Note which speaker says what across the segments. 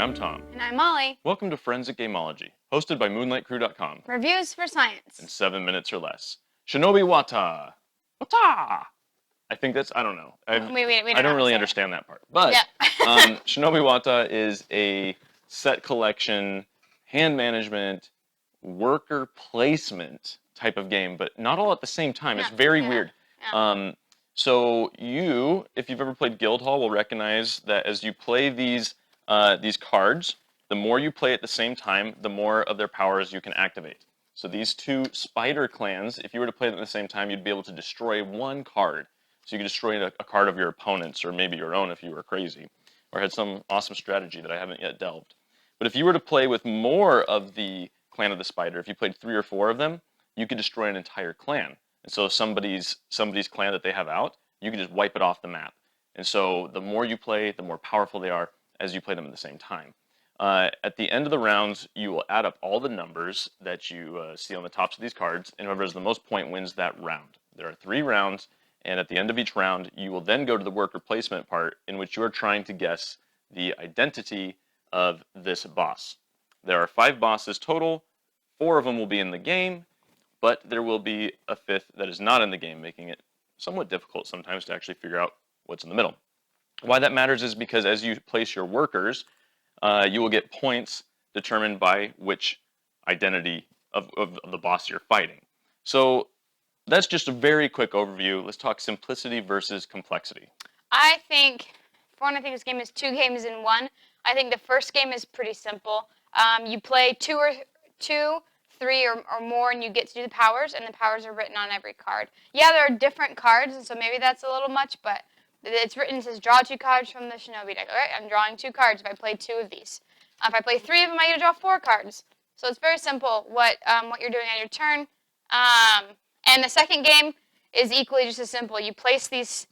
Speaker 1: I'm Tom.
Speaker 2: And I'm Molly.
Speaker 1: Welcome to Forensic Gameology, hosted by MoonlightCrew.com.
Speaker 2: Reviews for science.
Speaker 1: In 7 minutes or less. Shinobi WAT-AAH. WAT-AAH. I think that's, I don't know. I don't really understand that part. But Shinobi WAT-AAH is a set collection, hand management, worker placement type of game, but not all at the same time. It's very weird. So you, if you've ever played Guildhall, will recognize that as you play these cards, the more you play at the same time, the more of their powers you can activate. So these two spider clans, if you were to play them at the same time, you'd be able to destroy one card. So you could destroy a card of your opponent's, or maybe your own if you were crazy, or had some awesome strategy that I haven't yet delved. But if you were to play with more of the clan of the spider, if you played 3 or 4 of them, you could destroy an entire clan. And so somebody's clan that they have out, you can just wipe it off the map. And so the more you play, the more powerful they are as you play them at the same time. At the end of the rounds, you will add up all the numbers that you see on the tops of these cards, and whoever has the most point wins that round. There are 3 rounds, and at the end of each round, you will then go to the worker placement part, in which you are trying to guess the identity of this boss. There are 5 bosses total. 4 of them will be in the game, but there will be a 5th that is not in the game, making it somewhat difficult sometimes to actually figure out what's in the middle. Why that matters is because as you place your workers, you will get points determined by which identity of the boss you're fighting. So that's just a very quick overview. Let's talk simplicity versus complexity.
Speaker 2: I think this game is 2 games in 1. I think the first game is pretty simple. You play 2, 3 or more, and you get to do the powers, and the powers are written on every card. Yeah, there are different cards, and so maybe that's a little much, but it's written, it says draw 2 cards from the Shinobi deck. All right, I'm drawing 2 cards if I play 2 of these. If I play 3 of them, I get to draw 4 cards. So it's very simple what you're doing on your turn. And the second game is equally just as simple. You place these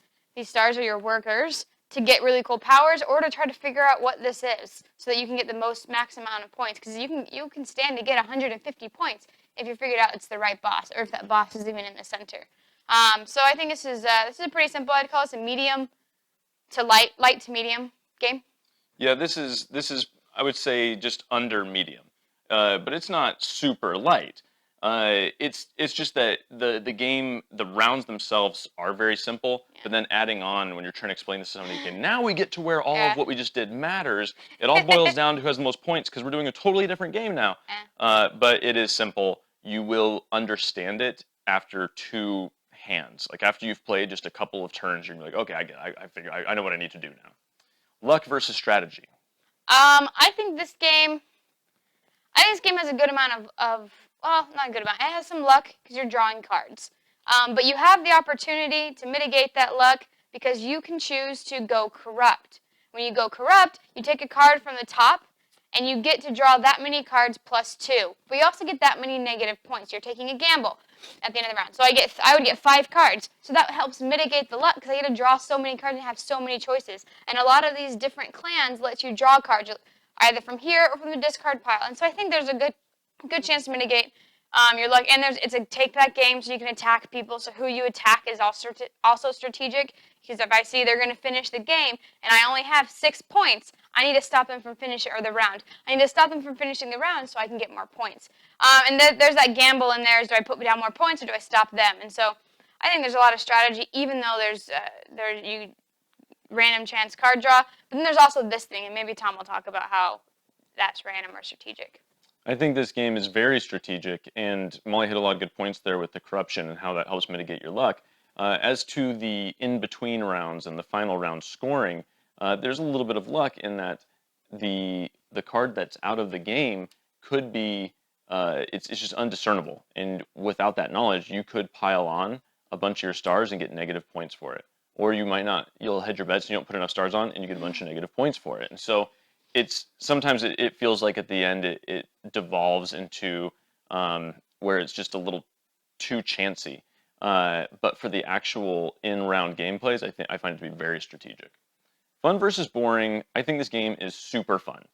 Speaker 2: stars or your workers to get really cool powers, or to try to figure out what this is, so that you can get the max amount of points. Because you can stand to get 150 points if you figured out it's the right boss, or if that boss is even in the center. So I think this is a pretty simple. I'd call this a medium to light to medium game.
Speaker 1: Yeah, this is I would say just under medium, but it's not super light. It's just that the game, the rounds themselves are very simple, but then adding on when you're trying to explain this to somebody, okay, now we get to where all of what we just did matters. It all boils down to who has the most points, because we're doing a totally different game now. But it is simple. You will understand it after 2 hands. Like after you've played just a couple of turns, you're gonna be like, okay, I figure I know what I need to do now. Luck versus strategy.
Speaker 2: I think this game has a good amount of well, not a good amount. It has some luck because you're drawing cards. But you have the opportunity to mitigate that luck because you can choose to go corrupt. When you go corrupt, you take a card from the top, and you get to draw that many cards plus 2. But you also get that many negative points. You're taking a gamble at the end of the round. So I would get 5 cards. So that helps mitigate the luck because I get to draw so many cards and have so many choices. And a lot of these different clans let you draw cards either from here or from the discard pile. And so I think there's a good chance to mitigate your luck. And it's a take-back game, so you can attack people. So who you attack is also strategic. Because if I see they're going to finish the game and I only have 6 points, I need to stop them from finishing the round. I need to stop them from finishing the round so I can get more points. And there's that gamble in there: is do I put down more points or do I stop them? And so I think there's a lot of strategy, even though there's random chance card draw. But then there's also this thing, and maybe Tom will talk about how that's random or strategic.
Speaker 1: I think this game is very strategic, and Molly hit a lot of good points there with the corruption and how that helps mitigate your luck. As to the in-between rounds and the final round scoring, there's a little bit of luck in that the card that's out of the game could be, it's just undiscernible. And without that knowledge, you could pile on a bunch of your stars and get negative points for it. Or you might not. You'll hedge your bets and you don't put enough stars on, and you get a bunch of negative points for it. And so sometimes it feels like at the end it devolves into where it's just a little too chancy. But for the actual in-round gameplays, I find it to be very strategic. Fun versus boring. I think this game is super fun.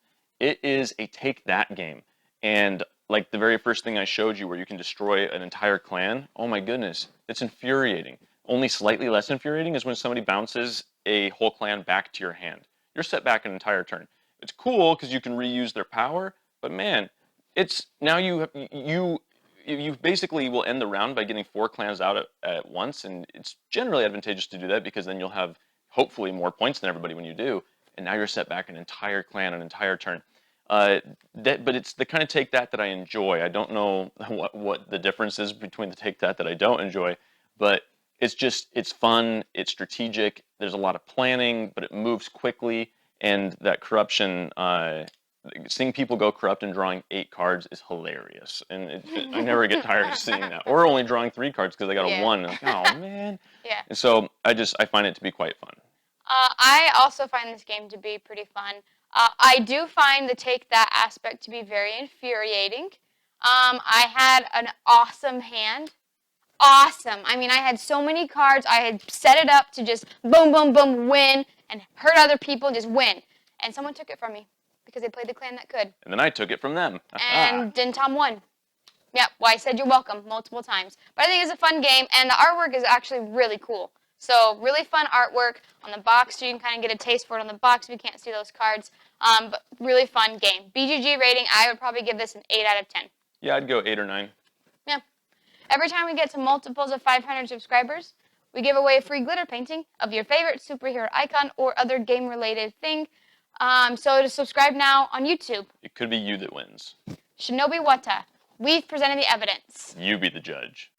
Speaker 1: It is a take-that game. And like the very first thing I showed you where you can destroy an entire clan, oh my goodness, it's infuriating. Only slightly less infuriating is when somebody bounces a whole clan back to your hand. You're set back an entire turn. It's cool because you can reuse their power, but man, it's now you basically will end the round by getting 4 clans out at once, and it's generally advantageous to do that because then you'll have hopefully more points than everybody when you do, and now you're set back an entire clan, an entire turn. But it's the kind of take that I enjoy. I don't know what the difference is between the take that I don't enjoy, but it's fun, it's strategic, there's a lot of planning, but it moves quickly, and that corruption, seeing people go corrupt and drawing 8 cards is hilarious, and I never get tired of seeing that. Or only drawing 3 cards because I got a 1, and like, oh man.
Speaker 2: Yeah.
Speaker 1: And so I find it to be quite fun.
Speaker 2: I also find this game to be pretty fun. I do find the take that aspect to be very infuriating. I had an awesome hand. Awesome. I mean, I had so many cards. I had set it up to just boom, boom, boom, win, and hurt other people, just win. And someone took it from me because they played the clan that could.
Speaker 1: And then I took it from them.
Speaker 2: And then Tom won. Yep, well, I said you're welcome multiple times. But I think it's a fun game, and the artwork is actually really cool. So really fun artwork on the box, so you can kind of get a taste for it on the box if you can't see those cards. But really fun game. BGG rating, I would probably give this an 8 out of 10.
Speaker 1: Yeah, I'd go 8 or 9.
Speaker 2: Yeah. Every time we get to multiples of 500 subscribers, we give away a free glitter painting of your favorite superhero icon or other game-related thing. So to subscribe now on YouTube.
Speaker 1: It could be you that wins.
Speaker 2: Shinobi WAT-AAH. We've presented the evidence.
Speaker 1: You be the judge.